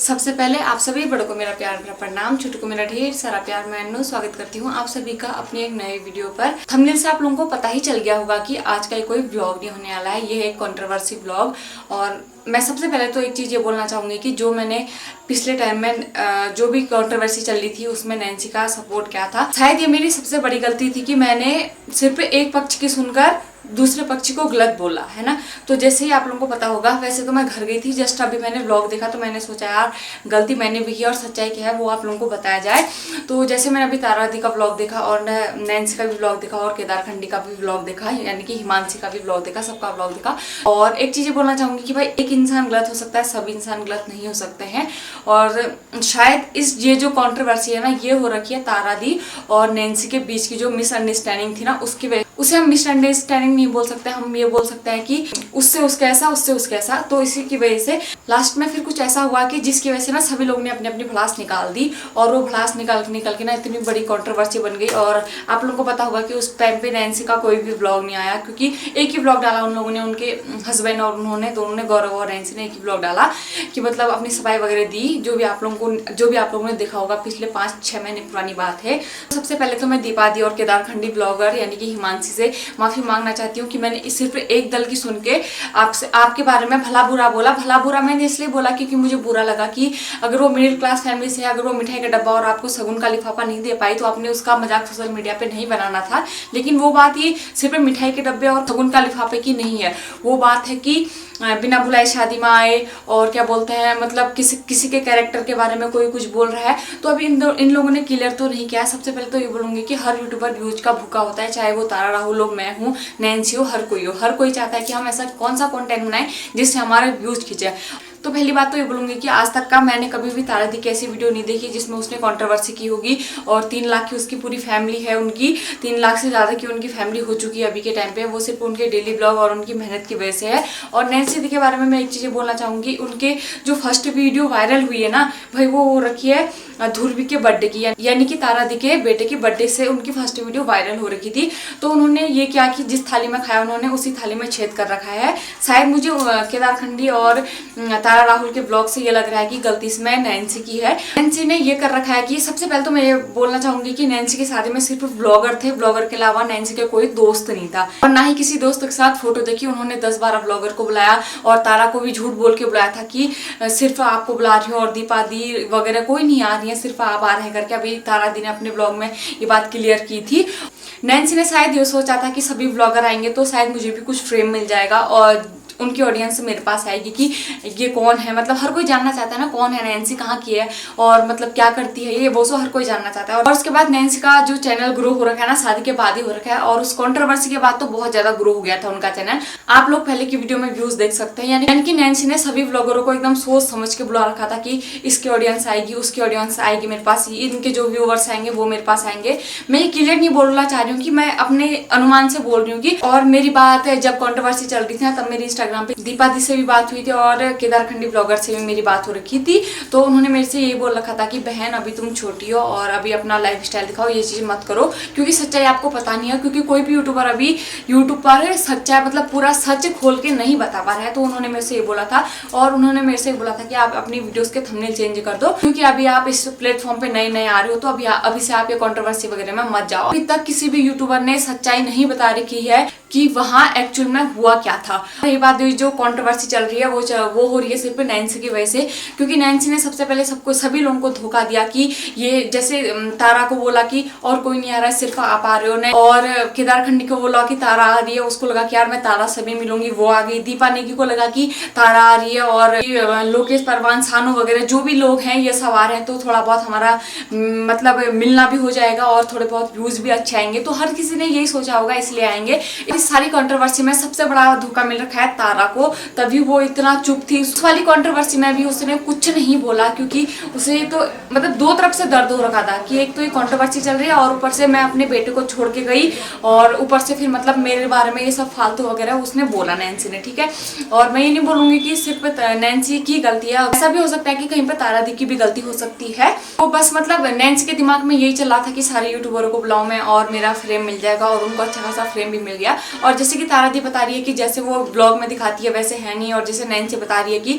सबसे पहले आप सभी बड़ों को मेरा प्यार भरा प्रणाम, छोटों को मेरा ढेर सारा प्यार। मैं अन्नू स्वागत करती हूँ आप सभी का अपने एक नए वीडियो पर। थंबनेल से आप लोगों को पता ही चल गया होगा कि आज का कोई व्लॉग नहीं होने वाला है, ये है एक कंट्रोवर्सी व्लॉग। और मैं सबसे पहले तो एक चीज़ ये बोलना चाहूँगी कि जो मैंने पिछले टाइम में जो भी कंट्रोवर्सी चल रही थी उसमें नैन्सी का सपोर्ट किया था। शायद ये मेरी सबसे बड़ी गलती थी कि मैंने सिर्फ एक पक्ष की सुनकर दूसरे पक्ष को गलत बोला, है ना। तो जैसे ही आप लोगों को पता होगा, वैसे तो मैं घर गई थी, जस्ट अभी मैंने व्लॉग देखा तो मैंने सोचा यार गलती मैंने भी की और सच्चाई क्या है वो आप लोगों को बताया जाए। तो जैसे मैंने अभी तारा दी का व्लॉग देखा और नैन्सी का भी व्लॉग देखा और केदार खंडी का भी व्लॉग देखा, यानी कि हिमांशी का भी व्लॉग देखा, सबका व्लॉग देखा। और एक चीज़ बोलना चाहूँगी कि भाई एक इंसान गलत हो सकता है, सब इंसान गलत नहीं हो सकते हैं। और शायद ये जो कॉन्ट्रोवर्सी है ना, ये हो रखी है तारा दी और नैन्सी के बीच की जो मिसअंडरस्टैंडिंग थी ना, उसकी वजह उसे हम मिसअंडरस्टैंडिंग नहीं बोल सकते, हम ये बोल सकते हैं कि उससे उसका ऐसा, उससे उसका ऐसा। तो इसी की वजह से लास्ट में फिर कुछ ऐसा हुआ कि जिसकी वजह से ना सभी लोग ने अपनी अपनी भड़ास निकाल दी और वो भड़ास निकाल के ना इतनी बड़ी कंट्रोवर्सी बन गई। और आप लोगों को पता होगा कि उस टाइम पे नैन्सी का कोई भी ब्लॉग नहीं आया, क्योंकि एक ही ब्लॉग डाला उन लोगों ने, उनके हस्बैंड और उन्होंने दोनों ने, गौरव और नैन्सी ने एक ही ब्लॉग डाला कि मतलब अपनी सफाई वगैरह दी, जो भी आप लोगों ने देखा होगा, पिछले 5-6 महीने पुरानी बात है। सबसे पहले तो मैं दीपा दी और केदार खंडी ब्लॉगर यानी कि हिमांशी से माफी मांगना चाहती हूँ कि मैंने सिर्फ एक दल की सुन के आपके बारे में भला बुरा बोला। भला बुरा मैंने इसलिए बोला क्योंकि मुझे बुरा लगा कि अगर वो मिडिल क्लास फैमिली से, अगर वो मिठाई का डब्बा और आपको सगुन का लिफाफा नहीं दे पाई तो आपने उसका मजाक सोशल मीडिया पे नहीं बनाना था। लेकिन वो बात ये सिर्फ मिठाई के डब्बे और सगुन का लिफाफे की नहीं है, वो बात है कि बिना बुलाए शादी में आए और क्या बोलते हैं, मतलब किसी के कैरेक्टर के बारे में कोई कुछ बोल रहा है। तो अभी इन लोगों ने क्लियर तो नहीं किया। सबसे पहले तो ये बोलूंगी कि हर यूट्यूबर व्यूज का भूखा होता है, चाहे वो तारा राहुल हो, मैं हूँ, नैन्सी हो, हर कोई हो। हर कोई चाहता है कि हम ऐसा कौन सा कंटेंट बनाएं जिससे हमारे व्यूज खींचे। तो पहली बात तो ये बोलूंगी कि आज तक का मैंने कभी भी तारा दी की ऐसी वीडियो नहीं देखी जिसमें उसने कंट्रोवर्सी की होगी। और 3 लाख की उसकी पूरी फैमिली है, उनकी 3 लाख से ज़्यादा की उनकी फैमिली हो चुकी है अभी के टाइम पे। वो सिर्फ उनके डेली ब्लॉग और उनकी मेहनत की वजह से है। और नैन्सी दी के बारे में मैं एक चीज़ बोलना चाहूँगी, उनके जो फर्स्ट वीडियो वायरल हुई है ना भाई, वो रखी है ध्रुवी के बर्थडे की, यानी कि तारा दी के बेटे की बर्थडे से उनकी फर्स्ट वीडियो वायरल हो रखी थी। तो उन्होंने ये किया कि जिस थाली में खाया उन्होंने उसी थाली में छेद कर रखा है। शायद मुझे केदार खंडी और तारा राहुल के ब्लॉग से ये लग रहा है कि गलती इसमें नैन्सी की है। नैन्सी ने ये कर रखा है कि सबसे पहले तो मैं ये बोलना चाहूंगी कि नैन्सी की शादी में सिर्फ ब्लॉगर थे, ब्लॉगर के अलावा नैन्सी के कोई दोस्त नहीं था और ना ही किसी दोस्त के साथ फोटो देखी। उन्होंने 10-12 ब्लॉगर को बुलाया और तारा को भी झूठ बोल के बुलाया था कि सिर्फ आपको बुला रही हूँ और दीपा दी वगैरह कोई नहीं आ रही है, सिर्फ आप आ रहे हैं करके। अभी तारा दी ने अपने ब्लॉग में ये बात क्लियर की थी। नैन्सी ने शायद ये सोचा था कि सभी ब्लॉगर आएंगे तो शायद मुझे भी कुछ फ्रेम मिल जाएगा और उनकी ऑडियंस मेरे पास आएगी कि ये कौन है, मतलब हर कोई जानना चाहता है ना कौन है नैन्सी, कहाँ की है और मतलब क्या करती है, ये वो सो हर कोई जानना चाहता है। और उसके बाद नैन्सी का जो चैनल ग्रो हो रखा है ना, शादी के बाद ही हो रखा है और उस कंट्रोवर्सी के बाद तो बहुत ज्यादा ग्रो हो गया था उनका चैनल। आप लोग पहले की वीडियो में व्यूज देख सकते हैं। यानी कि नैन्सी ने सभी ब्लॉगरों को एकदम सोच समझ के बुला रखा था कि इसकी ऑडियंस आएगी, उसकी ऑडियंस आएगी मेरे पास, इनके जो व्यूअर्स आएंगे वो मेरे पास आएंगे। मैं ये क्लियर नहीं बोलना चाह रही हूँ कि मैं अपने अनुमान से बोल रही हूँ कि। और मेरी बात है जब कंट्रोवर्सी चल रही थी ना, तब मेरी इंस्टाग्राम पे दीपा दी से भी बात हुई थी और केदार खंडी ब्लॉगर से भी मेरी बात हो रखी थी। तो उन्होंने मेरे से ये बोल रखा था कि बहन अभी तुम छोटी हो और अभी अपना लाइफ स्टाइल दिखाओ, ये चीज़ मत करो, क्योंकि सच्चाई आपको पता नहीं है। क्योंकि कोई भी यूट्यूबर अभी यूट्यूब पर सच्चाई मतलब पूरा सच खोल के नहीं बता पा रहा है। तो उन्होंने मेरे से ये बोला था और उन्होंने मेरे से बोला था कि आप अपनी वीडियोस के थंबनेल चेंज कर दो, क्योंकि अभी आप इस प्लेटफॉर्म पे नए आ रहे हो, तो अभी से आप ये कंट्रोवर्सी वगैरह में मत जाओ। अभी तक किसी भी यूट्यूबर ने सच्चाई नहीं बता रखी है कि वहाँ एक्चुअल में हुआ क्या था। ये बात जो कंट्रोवर्सी चल रही है वो हो रही है सिर्फ नैन्सी की वजह से, क्योंकि नैन्सी ने सबसे पहले सभी लोगों को धोखा दिया कि ये जैसे तारा को बोला कि और कोई नहीं आ रहा है, सिर्फ आप आ रहे हो, और केदार खंडी को बोला कि तारा आ रही है, उसको लगा कि यार मैं तारा से भी मिलूंगी, वो आ गई। दीपा नेगी को लगा कि तारा आ रही है और लोकेश परवान, सानू वगैरह जो भी लोग हैं ये सब आ रहे हैं, तो थोड़ा बहुत हमारा मतलब मिलना भी हो जाएगा और थोड़े बहुत व्यूज भी अच्छे आएंगे। तो हर किसी ने यही सोचा होगा इसलिए आएंगे। इस सारी कंट्रोवर्सी में सबसे बड़ा धोखा मिल रखा है तारा को, तभी वो इतना चुप थी। उस वाली कंट्रोवर्सी में भी उसने कुछ नहीं बोला, क्योंकि उसे तो मतलब दो तरफ से दर्द हो रखा था कि एक तो ये कंट्रोवर्सी चल रही है और ऊपर से मैं अपने बेटे को छोड़ के गई और ऊपर से फिर मतलब मेरे बारे में ये सब फालतू वगैरह उसने बोला नैन्सी ने, ठीक है। और मैं ये नहीं बोलूंगी कि सिर्फ नैन्सी की गलती है, ऐसा भी हो सकता है कि कहीं पर तारा दी की भी गलती हो सकती है। तो बस मतलब नैन्सी के दिमाग में यही चल रहा था कि सारे यूट्यूबरों को बुलाऊं मैं और मेरा फ्रेम मिल जाएगा, और उनको अच्छा खासा फ्रेम भी मिल गया। और जैसे कि तारा दी बता रही है कि जैसे वो ब्लॉग में दिखाती है वैसे है नहीं, और जैसे नैन्सी बता रही है कि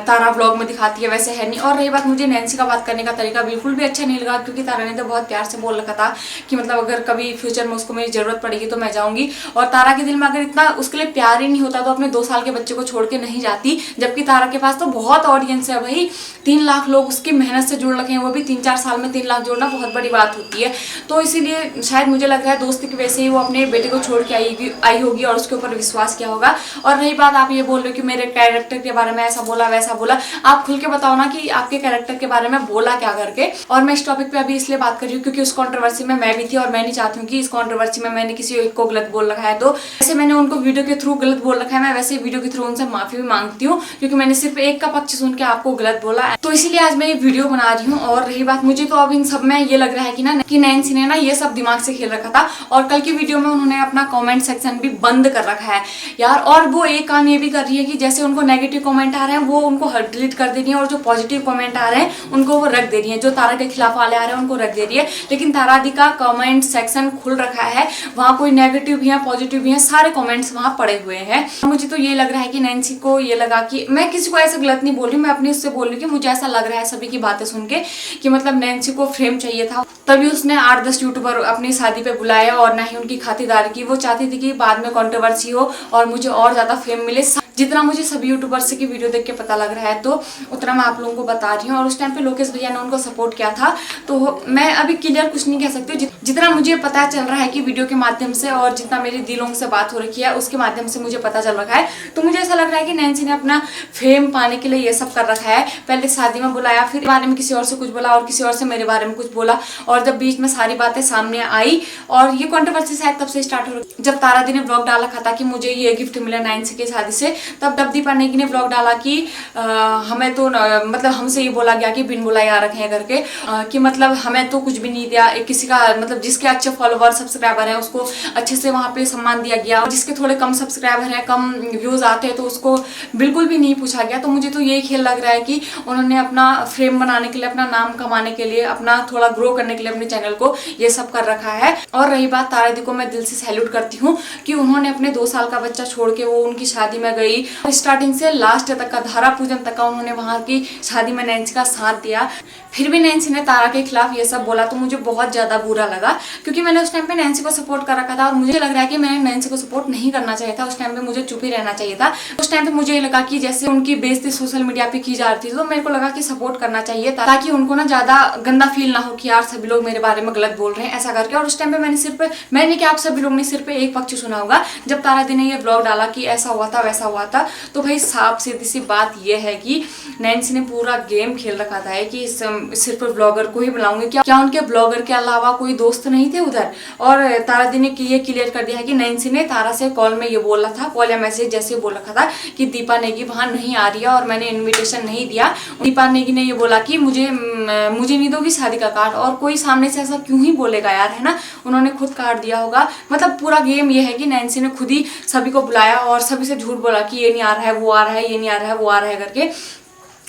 तारा ब्लॉग में दिखाती है वैसे है नहीं। और रही बात, मुझे नैन्सी का बात करने का तरीका बिल्कुल भी अच्छा नहीं लगा, क्योंकि तारा ने तो बहुत प्यार से बोल रखा था कि मतलब अगर कभी फ्यूचर में उसको मेरी जरूरत पड़ेगी तो मैं जाऊंगी। और तारा के दिल में अगर इतना उसके लिए प्यार ही नहीं होता तो अपने 2 साल के बच्चे को छोड़ के नहीं जाती, जबकि तारा के पास तो बहुत ऑडियंस है भाई, 3 लाख लोग उसकी मेहनत से जुड़ रखे हैं, वो भी 3-4 साल में 3 लाख जोड़ना बहुत बड़ी बात होती है। तो इसीलिए शायद मुझे लग रहा है दोस्ती की वजह से ही वो अपने बेटे को छोड़ के आई होगी और उसके ऊपर विश्वास किया होगा। और रही बात, आप ये बोल रहे हो कि मेरे कैरेक्टर के बारे में ऐसा बोला वैसा बोला, आप खुल के बताओ ना कि आपके कैरेक्टर के बारे में बोला क्या करके। और मैं इस टॉपिक पे अभी इसलिए बात कर रही हूँ क्योंकि उस कंट्रोवर्सी में मैं भी थी, और मैं नहीं चाहती हूँ कि इस कंट्रोवर्सी में मैंने किसी एक को गलत बोल रखा है। तो वैसे मैंने उनको वीडियो के थ्रू गलत बोल रखा है, मैं वैसे वीडियो के थ्रू उनसे माफी भी मांगती हूँ, क्योंकि मैंने सिर्फ एक का पक्ष सुन के आपको गलत बोला। तो इसीलिए आज मैं ये वीडियो बना रही हूँ। और रही बात, मुझे तो अब इन सब में ये लग रहा है कि नैन्सी ने ना ये सब दिमाग से खेल रखा था, और कल की वीडियो में उन्होंने अपना कमेंट सेक्शन भी बंद कर रखा है यार। और वो एक काम ये भी कर रही है कि जैसे उनको नेगेटिव कमेंट आ रहे हैं वो उनको डिलीट कर दे रही है, और जो पॉजिटिव कमेंट आ रहे हैं उनको वो रख दे रही है, जो तारा के खिलाफ वाले आ रहे हैं उनको रख दे रही है। लेकिन तारा दी का कमेंट सेक्शन खुल रखा है, वहाँ कोई नेगेटिव भी है पॉजिटिव भी है, सारे कमेंट्स वहाँ पड़े हुए हैं। मुझे तो ये लग रहा है कि नैन्सी को ये लगा कि मैं किसी को ऐसा गलत नहीं बोल रही, मैं अपनी उससे बोल रही हूँ कि मुझे ऐसा लग रहा है सभी की बातें सुन के कि मतलब नैन्सी को फ्रेम चाहिए था, तभी उसने 8-10 यूट्यूबर अपनी शादी पे बुलाया, और ना ही उनकी खातिरदारी की। वो चाहती थी कि बाद में कंट्रोवर्सी हो और मुझे और ज्यादा फेम मिले। जितना मुझे सभी यूट्यूबर्स की वीडियो देख के पता लग रहा है तो उतना मैं आप लोगों को बता रही हूँ। और उस टाइम पे लोकेश भैया ने उनको सपोर्ट किया था, तो मैं अभी क्लियर कुछ नहीं कह सकती। जितना मुझे पता चल रहा है कि वीडियो के माध्यम से, और जितना मेरी दिलों से बात हो रखी है उसके माध्यम से मुझे पता चल रखा है, तो मुझे ऐसा लग रहा है कि नैन्सी ने अपना फेम पाने के लिए ये सब कर रखा है। पहले शादी में बुलाया, फिर बारे में किसी और से कुछ बोला, और किसी और से मेरे बारे में कुछ बोला, और जब बीच में सारी बातें सामने आई, और ये कंट्रोवर्सी शायद तब से स्टार्ट हो रही जब तारा दी ने ब्लॉग डाला था कि मुझे ये गिफ्ट मिला नैन्सी की शादी से। तब दीपा नेगी ने ब्लॉग डाला कि हमें तो मतलब हमसे ये बोला गया कि बिन बुलाए आ रखे हैं करके, कि मतलब हमें तो कुछ भी नहीं दिया, किसी का मतलब जिसके अच्छे फॉलोवर सब्सक्राइबर हैं उसको अच्छे से वहाँ पे सम्मान दिया गया, और जिसके थोड़े कम सब्सक्राइबर हैं, कम व्यूज आते हैं, तो उसको बिल्कुल भी नहीं पूछा गया। तो मुझे तो यही खेल लग रहा है कि उन्होंने अपना फ्रेम बनाने के लिए, अपना नाम कमाने के लिए, अपना थोड़ा ग्रो करने के लिए अपने चैनल को ये सब कर रखा है। और रही बात, तारा दी को मैं दिल से सैल्यूट करती हूँ कि उन्होंने अपने 2 साल का बच्चा छोड़ के वो उनकी शादी में गई, स्टार्टिंग से लास्ट तक का, धारा पूजन तक का उन्होंने वहां की शादी में नैन्सी का साथ दिया। फिर भी नैन्सी ने तारा के खिलाफ ये सब बोला तो मुझे बहुत ज्यादा बुरा लगा, क्योंकि मैंने उस टाइम पे नैन्सी को सपोर्ट कर रखा था, और मुझे लग रहा है कि मैंने नैन्सी को सपोर्ट नहीं करना चाहिए था। उस टाइम पे मुझे चुप ही रहना चाहिए था। उस टाइम पे मुझे ये लगा कि जैसे उनकी बेइज्जती सोशल मीडिया पे की जा रही थी, तो मेरे को लगा कि सपोर्ट करना चाहिए ताकि उनको ना ज्यादा गंदा फील ना हो कि यार सभी लोग मेरे बारे में गलत बोल रहे हैं ऐसा करके। और उस टाइम पे मैंने क्या आप सभी लोग ने सिर्फ एक पक्ष सुना होगा। जब तारा दी ने ये ब्लॉग डाला कि ऐसा हुआ था वैसा हुआ था, तो भाई साफ सीधी सी बात यह है कि नैन्सी ने पूरा गेम खेल रखा था कि सिर्फ ब्लॉगर को ही बुलाऊंगी। क्या उनके ब्लॉगर के अलावा कोई दोस्त नहीं थे उधर? और तारा दी ने ये क्लियर कर दिया है कि नैन्सी ने तारा से कॉल में ये बोला था, कॉल या मैसेज जैसे बोल रखा था कि दीपा नेगी वहां नहीं आ रही है और मैंने इन्विटेशन नहीं दिया। दीपा नेगी ने ये बोला कि मुझे नहीं दोगी शादी का कार्ड, और कोई सामने से ऐसा क्यों ही बोलेगा यार, है ना? उन्होंने खुद कार्ड दिया होगा। मतलब पूरा गेम ये है कि नैन्सी ने खुद ही सभी को बुलाया और सभी से झूठ बोला कि ये नहीं आ रहा है, वो आ रहा है, ये नहीं आ रहा है, वो आ रहा है करके,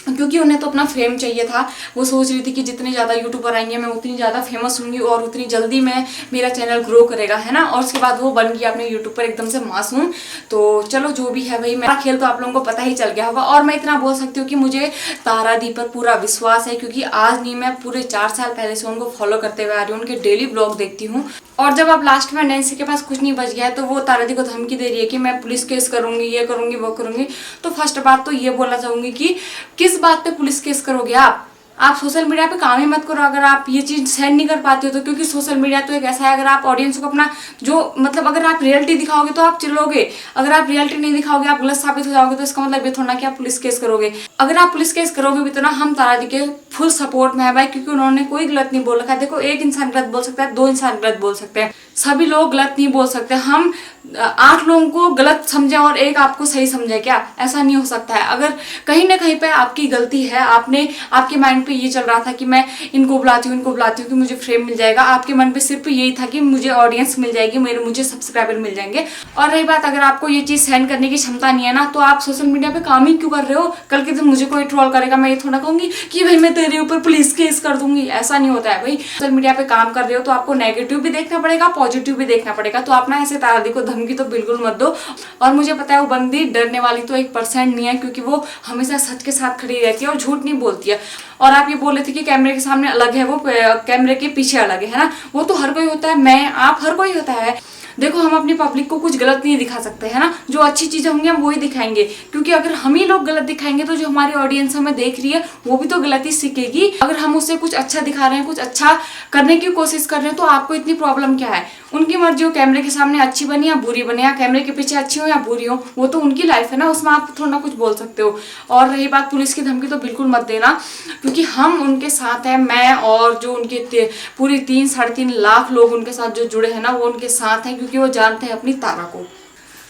क्योंकि उन्हें तो अपना फेम चाहिए था। वो सोच रही थी कि जितने ज़्यादा यूट्यूबर आएंगे मैं उतनी ज़्यादा फेमस होंगी और उतनी जल्दी मेरा चैनल ग्रो करेगा, है ना? और उसके बाद वो बन गया अपने यूट्यूब पर एकदम से मासूम। तो चलो जो भी है भाई, मेरा खेल तो आप लोगों को पता ही चल गया होगा। और मैं इतना बोल सकती हूँ कि मुझे तारा दी पर पूरा विश्वास है, क्योंकि आज नहीं, मैं पूरे 4 साल पहले से उनको फॉलो करते हुए आ रही हूँ, उनके डेली ब्लॉग देखती हूँ। और जब अब लास्ट में नैन्सी के पास कुछ नहीं बच गया है तो वो तारा दी को धमकी दे रही है कि मैं पुलिस केस करूंगी, ये करूंगी, वो करूंगी। तो फर्स्ट बात तो ये बोलना चाहूंगी कि किस बात पे पुलिस केस करोगे आप सोशल मीडिया पे काम ही मत करो अगर आप ये चीज सहन नहीं कर पाते हो तो। क्योंकि सोशल मीडिया तो एक ऐसा है, अगर आप ऑडियंस को अपना जो मतलब अगर आप रियलिटी दिखाओगे तो आप चिल्लोगे, अगर आप रियलिटी नहीं दिखाओगे, आप गलत साबित हो जाओगे, तो इसका मतलब ये थोड़ा ना कि आप पुलिस केस करोगे। अगर आप पुलिस केस करोगे भी तो ना हम तारा दी के फुल सपोर्ट में है भाई, क्योंकि उन्होंने कोई गलत नहीं बोल रखा है। देखो, एक इंसान गलत बोल सकता है, 2 इंसान गलत बोल सकते हैं, सभी लोग गलत नहीं बोल सकते। हम 8 लोगों को गलत समझे और एक आपको सही समझे, क्या ऐसा नहीं हो सकता है? अगर कहीं ना कहीं पे आपकी गलती है, आपके माइंड पे ये चल रहा था कि मैं इनको बुलाती हूँ कि मुझे फ्रेम मिल जाएगा, आपके मन पे सिर्फ यही था कि मुझे ऑडियंस मिल जाएगी, मुझे सब्सक्राइबर मिल जाएंगे। और रही बात, अगर आपको ये चीज सहन करने की क्षमता नहीं है ना, तो आप सोशल मीडिया पे काम ही क्यों कर रहे हो? कल के दिन मुझे कोई ट्रोल करेगा, मैं ये थोड़ा कहूंगी कि भाई मैं तेरे ऊपर पुलिस केस कर दूंगी, ऐसा नहीं होता है भाई। सोशल मीडिया पे काम कर रहे हो तो आपको नेगेटिव भी देखना पड़ेगा, पॉजिटिव भी देखना पड़ेगा। तो आप ना ऐसे तारा दी को धमकी तो बिल्कुल मत दो। और मुझे पता है वो बंदी डरने वाली तो 1% नहीं है, क्योंकि वो हमेशा सच के साथ खड़ी रहती है और झूठ नहीं बोलती है। और आप ये बोल रहे थे कि कैमरे के सामने अलग है, वो कैमरे के पीछे अलग है ना। वो तो हर कोई होता है, मैं आप हर कोई होता है। देखो हम अपनी पब्लिक को कुछ गलत नहीं दिखा सकते है ना, जो अच्छी चीजें होंगी हम वही दिखाएंगे, क्योंकि अगर हम ही लोग गलत दिखाएंगे तो जो हमारी ऑडियंस हमें देख रही है वो भी तो गलती सीखेगी। अगर हम उससे कुछ अच्छा दिखा रहे हैं, कुछ अच्छा करने की कोशिश कर रहे हैं, तो आपको इतनी प्रॉब्लम क्या है? उनकी मर्जी हो कैमरे के सामने अच्छी बनी या बुरी बने, या कैमरे के पीछे अच्छी हो या बुरी हो, वो तो उनकी लाइफ है ना, उसमें आप थोड़ा ना कुछ बोल सकते हो। और रही बात पुलिस की धमकी, तो बिल्कुल मत देना, क्योंकि हम उनके साथ हैं, मैं और जो उनके पूरी 3-3.5 लाख लोग उनके साथ जो जुड़े हैं ना, वो उनके साथ हैं, क्योंकि वो जानते हैं अपनी तारा को।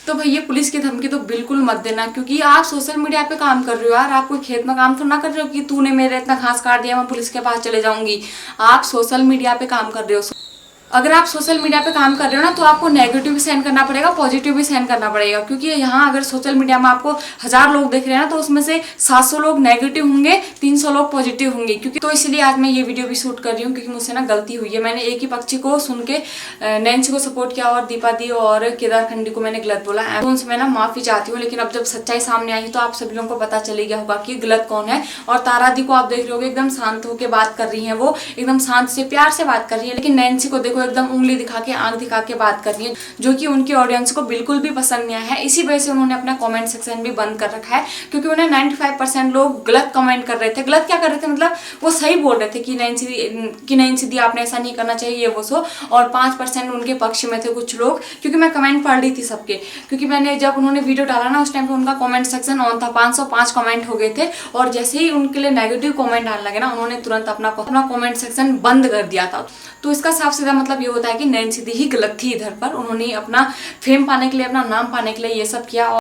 तो भैया पुलिस की धमकी तो बिल्कुल मत देना, क्योंकि आप सोशल मीडिया पे काम कर रहे हो यार, आप कोई खेत में काम तो ना कर रहे हो कि तूने मेरे इतना घास काट दिया मैं पुलिस के पास चले जाऊंगी। आप सोशल मीडिया पे काम कर रहे हो। अगर आप सोशल मीडिया पे काम कर रहे हो ना, तो आपको नेगेटिव भी सेंड करना पड़ेगा, पॉजिटिव भी सेंड करना पड़ेगा, क्योंकि यहाँ अगर सोशल मीडिया में आपको 1000 लोग देख रहे हैं ना, तो उसमें से 700 लोग नेगेटिव होंगे, 300 लोग पॉजिटिव होंगे। क्योंकि तो इसलिए आज मैं ये वीडियो भी शूट कर रही हूँ, क्योंकि मुझसे ना गलती हुई है। मैंने एक ही पक्षी को सुन के नैन्सी को सपोर्ट किया और दीपा दी और केदार खंडी को मैंने गलत बोला। तो उनसे मैं ना माफी चाहती हूँ, लेकिन अब जब सच्चाई सामने आई तो आप सभी लोगों को पता चले गया होगा कि गलत कौन है। और तारा दी को आप देख रहे होगे एकदम शांत होकर बात कर रही है, वो एकदम शांत से प्यार से बात कर रही है। लेकिन नैन्सी को देखो एकदम उंगली दिखा के आंख दिखा के बात कर रही है, जो कि उनकी ऑडियंस को बिल्कुल भी पसंद नहीं आया है। इसी वजह से उन्होंने अपना कमेंट सेक्शन भी बंद कर रखा है, क्योंकि उन्हें 95% लोग गलत कमेंट कर रहे थे। गलत क्या कर रहे थे, मतलब वो सही बोल रहे थे कि नैन्सी दी आपने ऐसा नहीं करना चाहिए, ये वो सो। और 5% उनके पक्ष में थे कुछ लोग, क्योंकि मैं कमेंट पढ़ रही थी सबके, क्योंकि मैंने जब उन्होंने वीडियो डाला ना उस टाइम पे उनका कमेंट सेक्शन ऑन था, 505 कमेंट हो गए थे। और जैसे ही उनके लिए नेगेटिव कमेंट आने लगे ना, उन्होंने तुरंत अपना कमेंट सेक्शन बंद कर दिया था। तो इसका साफ सीधा मतलब ये होता है कि नैन्सी दी ही गलत थी इधर पर। उन्होंने अपना फेम पाने के लिए, अपना नाम पाने के लिए ये सब किया।